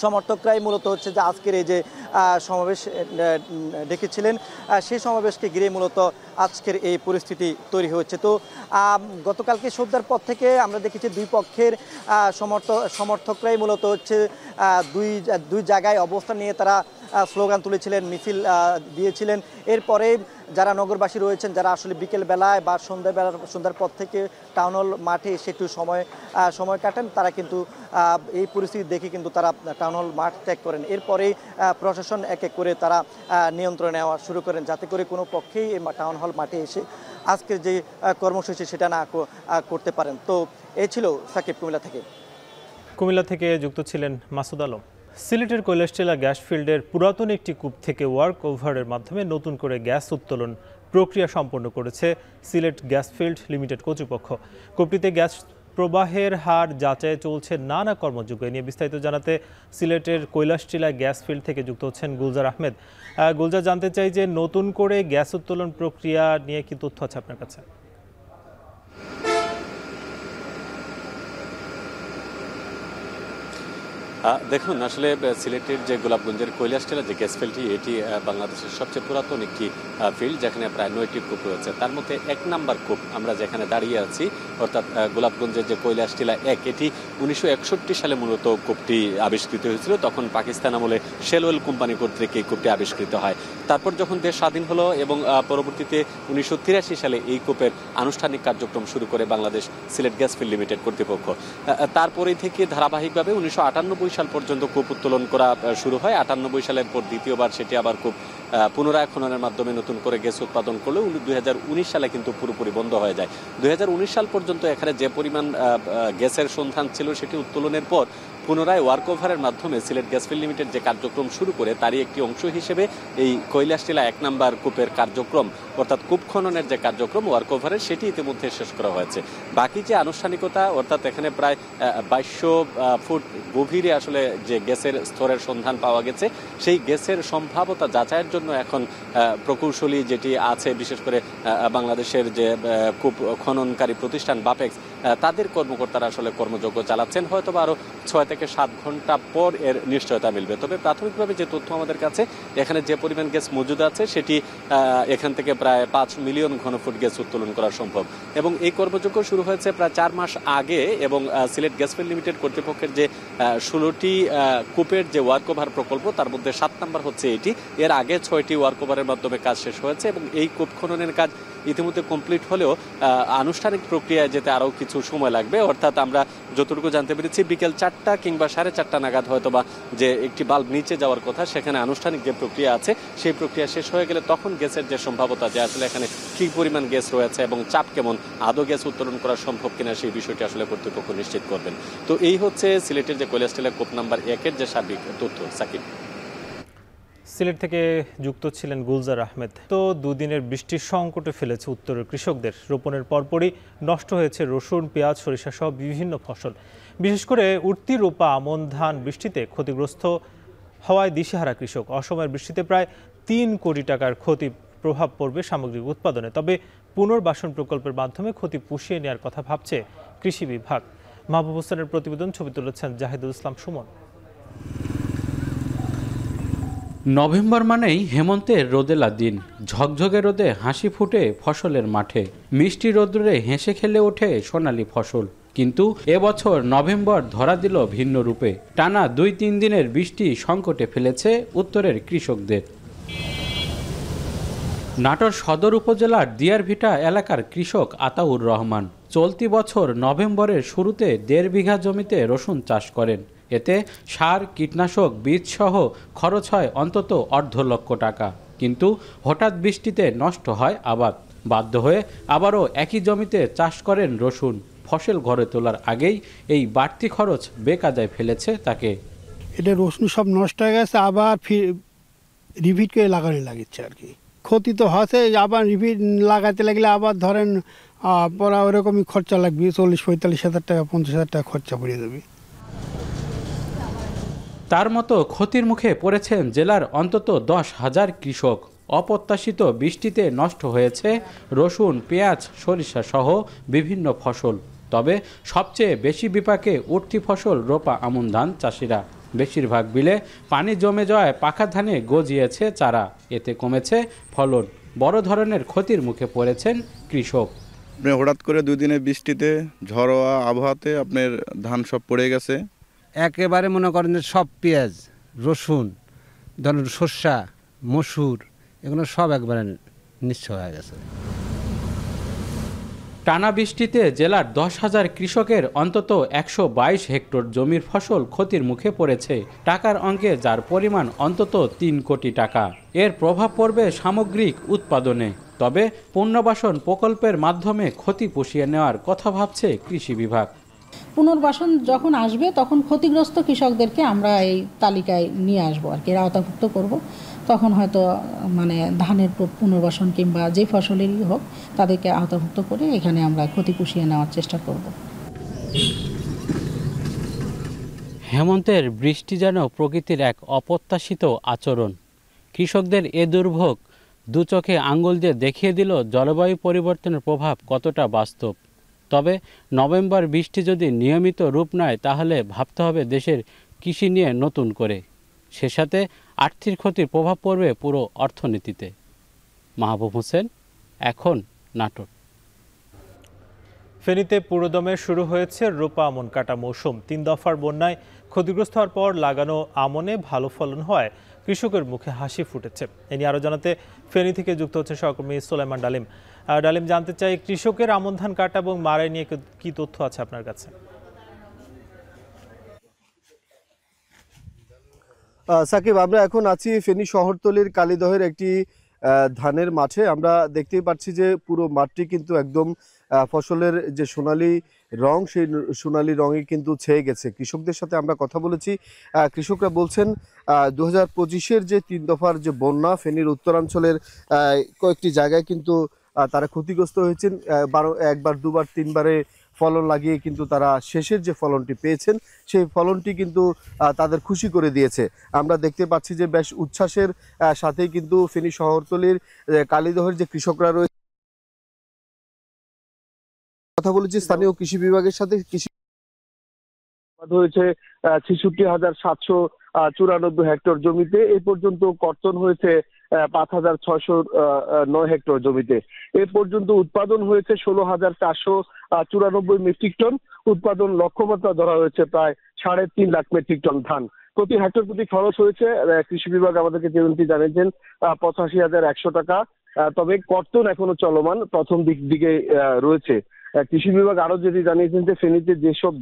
সমর্থকরাই মূলত হচ্ছে যে আজকের এই যে সমাবেশ ডেকেছিলেন সেই সমাবেশকে ঘিরে মূলত আজকের এই পরিস্থিতি তৈরি হয়েছে। তো গতকালকে সন্ধ্যার পর থেকে আমরা দেখেছি 2 পক্ষের সমর্থকরাই মূলত হচ্ছে দুই জায়গায় অবস্থান নিয়ে তারা স্লোগান তুলেছিলেন, মিছিল দিয়েছিলেন। এরপরে যারা নগরবাসী রয়েছেন, যারা আসলে বিকেল বেলায় বা সন্ধ্যার পর থেকে টাউন হল মাঠে এসে একটু সময় কাটান, তারা কিন্তু এই পরিস্থিতি দেখে কিন্তু তারা টাউন হল মাঠ ত্যাগ করেন। এরপরেই প্রশাসন এক এক করে তারা নিয়ন্ত্রণে নেওয়া শুরু করেন, যাতে করে কোনো পক্ষেই এই টাউন হল মাঠে এসে আজকের যে কর্মসূচি সেটা না করতে পারেন। তো এই ছিল সাকিব কুমিল্লা থেকে যুক্ত ছিলেন মাসুদ আলম। সিলেটের কৈলাসটিলা গ্যাস ফিল্ডের পুরাতন একটি কূপ থেকে ওয়ার্ক ওভারের মাধ্যমে নতুন করে গ্যাস উত্তোলন প্রক্রিয়া সম্পন্ন করেছে সিলেট গ্যাস ফিল্ড লিমিটেড কর্তৃপক্ষ। কূপটিতে গ্যাস প্রবাহের হার যাচাই চলছে নানা কর্মযোগ্য। এ নিয়ে বিস্তারিত জানাতে সিলেটের কৈলাসটিলা গ্যাস ফিল্ড থেকে যুক্ত হচ্ছেন গুলজার আহমেদ। গুলজার, জানতে চাই যে নতুন করে গ্যাস উত্তোলন প্রক্রিয়া নিয়ে কি তথ্য আছে আপনার কাছে? দেখুন, আসলে সিলেটের যে গোলাপগঞ্জের কৈলাসটিলা যে গ্যাস ফিল্ডটি, এটি বাংলাদেশের সবচেয়ে পুরাতন একটি ফিল্ড, যেখানে প্রায় 9টি কূপ রয়েছে। তার মধ্যে 1 নম্বর কূপ আমরা যেখানে দাঁড়িয়ে আছি, অর্থাৎ গোলাপগঞ্জের যে কৈলাসটিলা 1, এটি 1961 সালে মূলত কূপটি আবিষ্কৃত হয়েছিল। তখন পাকিস্তান আমলে শেল অয়েল কোম্পানি কর্তৃক এই কূপটি আবিষ্কৃত হয়। তারপর যখন দেশ স্বাধীন হলো এবং পরবর্তীতে 1983 সালে এই কূপের আনুষ্ঠানিক কার্যক্রম শুরু করে Bangladesh Sylhet gas field limited কর্তৃপক্ষ। তারপরেই থেকে ধারাবাহিকভাবে 1998 সাল পর্যন্ত কূপ উত্তোলন করা শুরু হয়। 98 সালের পর দ্বিতীয়বার সেটি আবার কূপ পুনরায় খননের মাধ্যমে নতুন করে গ্যাস উৎপাদন করলেও 2019 সালে কিন্তু পুরোপুরি বন্ধ হয়ে যায়। 2019 সাল পর্যন্ত এখানে যে পরিমাণ গ্যাসের সন্ধান ছিল, সেটি উত্তোলনের পর পুনরায় ওয়ার্ক ওভারের মাধ্যমে সিলেট গ্যাস ফিল্ড লিমিটেড যে কার্যক্রম শুরু করে, তারই একটি অংশ হিসেবে এই কৈলাসটিলা 1 নম্বর কূপের কার্যক্রম, অর্থাৎ কূপ খননের যে কার্যক্রম ওয়ার্ক ওভারের, সেটি ইতিমধ্যে শেষ করা হয়েছে। বাকি যে আনুষ্ঠানিকতা, অর্থাৎ এখানে প্রায় 2200 ফুট গভীরে আসলে যে গ্যাসের স্তরের সন্ধান পাওয়া গেছে, সেই গ্যাসের সম্ভাব্যতা যাচাইয়ের জন্য এখন প্রকৌশলী যেটি আছে, বিশেষ করে বাংলাদেশের যে কূপ খননকারী প্রতিষ্ঠান বাপেক্স, তাদের কর্মকর্তারা আসলে কর্মযজ্ঞ চালাচ্ছেন। হয়তো আরও 6 থেকে 7 ঘন্টা পর এর নিশ্চয়তা মিলবে। তবে প্রাথমিকভাবে যে তথ্য আমাদের কাছে, এখানে যে পরিমাণ গ্যাস মজুদ আছে, সেটি এখান থেকে প্রায় 5 মিলিয়ন ঘনফুট গ্যাস উত্তোলন করা সম্ভব। এবং এই কর্মযজ্ঞ শুরু হয়েছে প্রায় 4 মাস আগে। এবং সিলেট গ্যাস ফিল্ড লিমিটেড কর্তৃপক্ষের যে 16টি কূপের যে ওয়ার্ক ওভার প্রকল্প, তার মধ্যে 7 নম্বর হচ্ছে এটি। এর আগে 6টি ওয়ার্ক ওভারের মাধ্যমে কাজ শেষ হয়েছে এবং এই কূপ খননের কাজ ইতিমধ্যে কমপ্লিট হলেও আনুষ্ঠানিক প্রক্রিয়ায় যেতে আরও কিছু সময় লাগবে। অর্থাৎ আমরা যতটুকু জানতে পেরেছি, বিকেল 4টা কিংবা 4:30 নাগাদ হয়তোবা যে একটি বাল্ব নিচে যাওয়ার কথা, সেখানে আনুষ্ঠানিক যে প্রক্রিয়া আছে, সেই প্রক্রিয়া শেষ হয়ে গেলে তখন গ্যাসের যে সম্ভাবতা, যে আসলে এখানে কী পরিমাণ গ্যাস রয়েছে এবং চাপ কেমন, আদৌ গ্যাস উত্তোলন করা সম্ভব কিনা, সেই বিষয়টি আসলে কর্তৃপক্ষ নিশ্চিত করবেন। তো এই হচ্ছে সিলেটের যে কৈলাসটিলা কূপ নাম্বার 1-এর যে সার্বিক তথ্য। সাকিব। সিলেট থেকে যুক্ত ছিলেন গুলজার আহমেদ। তো দুদিনের বৃষ্টির সংকটে ফেলেছে উত্তরের কৃষকদের। রোপণের পরপরই নষ্ট হয়েছে রসুন, পেঁয়াজ, সরিষা সহ বিভিন্ন ফসল। বিশেষ করে উঠতি রোপা আমন ধান বৃষ্টিতে ক্ষতিগ্রস্ত হওয়ায় দিশেহারা কৃষক। অসময়ের বৃষ্টিতে প্রায় 3 কোটি টাকার ক্ষতি প্রভাব পড়বে সামগ্রিক উৎপাদনে। তবে পুনর্বাসন প্রকল্পের মাধ্যমে ক্ষতি পুষিয়ে নেওয়ার কথা ভাবছে কৃষি বিভাগ। মাহবুব হোসেনের প্রতিবেদন, ছবি তুলেছেন জাহিদুল ইসলাম সুমন। নভেম্বর মানেই হেমন্তের রোদেলা দিন। ঝকঝকে রোদে হাসি ফুটে ফসলের মাঠে, মিষ্টি রোদ্রে হেসে খেলে ওঠে সোনালী ফসল। কিন্তু এবছর নভেম্বর ধরা দিল ভিন্ন রূপে। টানা 2-3 দিনের বৃষ্টি সংকটে ফেলেছে উত্তরের কৃষকদের। নাটোর সদর উপজেলার দিয়ারভিটা এলাকার কৃষক আতাউর রহমান চলতি বছর নভেম্বরের শুরুতে 1.5 বিঘা জমিতে রসুন চাষ করেন। এতে সার, কীটনাশক, বীজ সহ খরচ হয় অন্তত 2.5 লক্ষ টাকা। কিন্তু হঠাৎ বৃষ্টিতে নষ্ট হয় আবাদ। বাধ্য হয়ে আবারও একই জমিতে চাষ করেন রসুন। ফসল ঘরে তোলার আগেই এই বাড়তি খরচ বেকায়দায় ফেলেছে তাকে। এটা রসুন সব নষ্ট হয়ে গেছে, আবার রিপিট করে লাগানো লাগিচ্ছে আর কি। ক্ষতি তো হচ্ছে, আবার রিপিট লাগাতে লাগলে আবার ধরেন পড়া ওরকমই খরচা লাগবে। 40-45 হাজার টাকা, 50 হাজার টাকা খরচা পড়ে যাবে। তার মতো ক্ষতির মুখে পড়েছেন জেলার অন্তত 10,000 কৃষক। অপ্রত্যাশিত বৃষ্টিতে নষ্ট হয়েছে রসুন, পেঁয়াজ, সরিষা সহ বিভিন্ন ফসল। তবে সবচেয়ে বেশি বিপাকে উঠতি ফসল রোপা আমন ধান চাষিরা। বেশিরভাগ বিলে পানি জমে যাওয়ায় পাকা ধানে গজিয়েছে চারা। এতে কমেছে ফলন। বড় ধরনের ক্ষতির মুখে পড়েছেন কৃষক। হঠাৎ করে 2 দিনের বৃষ্টিতে, ঝড়োয়া আবহাওয়াতে আপনার ধান সব পড়ে গেছে। একেবারে মনে করেন যে সব পেঁয়াজ, রসুন, ধরেন সর্ষা, মসুর, এগুলো সব একবারে নিঃস্ব হয়ে গেছে। টানা বৃষ্টিতে জেলার 10,000 কৃষকের অন্তত 122 হেক্টর জমির ফসল ক্ষতির মুখে পড়েছে টাকার অঙ্কে, যার পরিমাণ অন্তত 3 কোটি টাকা। এর প্রভাব পড়বে সামগ্রিক উৎপাদনে। তবে পুনর্বাসন প্রকল্পের মাধ্যমে ক্ষতি পুষিয়ে নেওয়ার কথা ভাবছে কৃষি বিভাগ। পুনর্বাসন যখন আসবে তখন ক্ষতিগ্রস্ত কৃষকদেরকে আমরা এই তালিকায় নিয়ে আসবো আর কি, আওতাভুক্ত করব। তখন হয়তো মানে ধানের পুনর্বাসন কিংবা যে ফসলেরই হোক তাদেরকে আওতাভুক্ত করে এখানে আমরা ক্ষতি পুষিয়ে নেওয়ার চেষ্টা করব। হেমন্তের বৃষ্টি যেন প্রকৃতির এক অপ্রত্যাশিত আচরণ। কৃষকদের এ দুর্ভোগ দু চোখে আঙ্গুল দিয়ে দেখিয়ে দিল জলবায়ু পরিবর্তনের প্রভাব কতটা বাস্তব। তবে নভেম্বর বৃষ্টি যদি নিয়মিত রূপ নেয় তাহলে ভাবতে হবে দেশের কৃষি নিয়ে নতুন করে। সে সাথে আর্থিক ক্ষতির প্রভাব পড়বে পুরো অর্থনীতিতে। মাহবুব হোসেন, এখন নাটোর। ফেনীতে পুরোদমে শুরু হয়েছে রোপা আমন কাটা মৌসুম। 3 দফার বন্যায় ক্ষতিগ্রস্ত হওয়ার পর লাগানো আমনে ভালো ফলন হয় কৃষকের মুখে হাসি ফুটেছে। এ নিয়ে আরও জানাতে ফেনী থেকে যুক্ত হচ্ছে সহকর্মী সোলাইমান ডালিম। ডালিম, জানতে চাই কৃষকের আমন ধান কাটা এবং মাড়াই নিয়ে কি তথ্য আছে আপনার কাছে? সাকিব, আমরা এখন আছি ফেনী শহরতলির কালীদহের একটি ধানের মাঠে। আমরা দেখতেই পাচ্ছি যে পুরো মাঠটি কিন্তু একদম ফসলের যে সোনালী রং, সেই সোনালী রঙে কিন্তু ছেয়ে গেছে। কৃষকদের সাথে আমরা কথা বলেছি। কৃষকরা বলছেন 2025-এর যে 3 দফার যে বন্যা, ফেনীর উত্তরাঞ্চলের কয়েকটি জায়গায় কিন্তু তারা ক্ষতিগ্রস্ত হয়েছেন। একবার, দুবার, তিনবারে ফলন লাগিয়ে কিন্তু তারা শেষের যে ফলনটি পেয়েছেন সেই ফলনটি কিন্তু তাদের খুশি করে দিয়েছে। আমরা দেখতে পাচ্ছি যে বেশ উচ্ছ্বাসের সাথেই কিন্তু ফেনী শহরতলির কালীদহের যে কৃষকরা রয়েছে, কথা বলেছি স্থানীয় কৃষি বিভাগের সাথে। কৃষি হয়েছে 66,794 হেক্টর জমিতে। এ পর্যন্ত কর্তন হয়েছে 5,609 হেক্টর জমিতে। এ পর্যন্ত উৎপাদন হয়েছে 16,494 মেট্রিক টন। উৎপাদন লক্ষ্যমাত্রা ধরা হয়েছে প্রায় 3.5 লাখ মেট্রিক টন ধান। প্রতি হেক্টর প্রতি খরচ হয়েছে, কৃষি বিভাগ আমাদেরকে যেমনটি জানিয়েছেন, 85,100 টাকা। তবে কর্তন এখনো চলমান, প্রথম দিকে রয়েছে। কৃষি বিভাগ আরো যেটি জানিয়েছেন যে ফেনীতে যেসব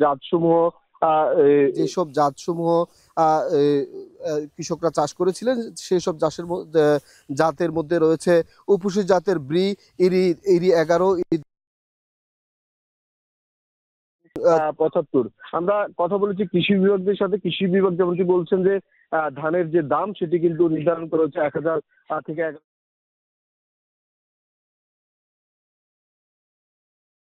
জাতসমূহ কৃষকরা চাষ করেছিলেন সেই সব জাতের মধ্যে রয়েছে উপসি জাতের ব্রি, ইরি 11, 75। আমরা কথা বলেছি কৃষি বিভাগের সাথে। কৃষি বিভাগ যেমনটি বলছেন যে ধানের যে দাম সেটি কিন্তু নির্ধারণ করা হচ্ছে 1,000 থেকে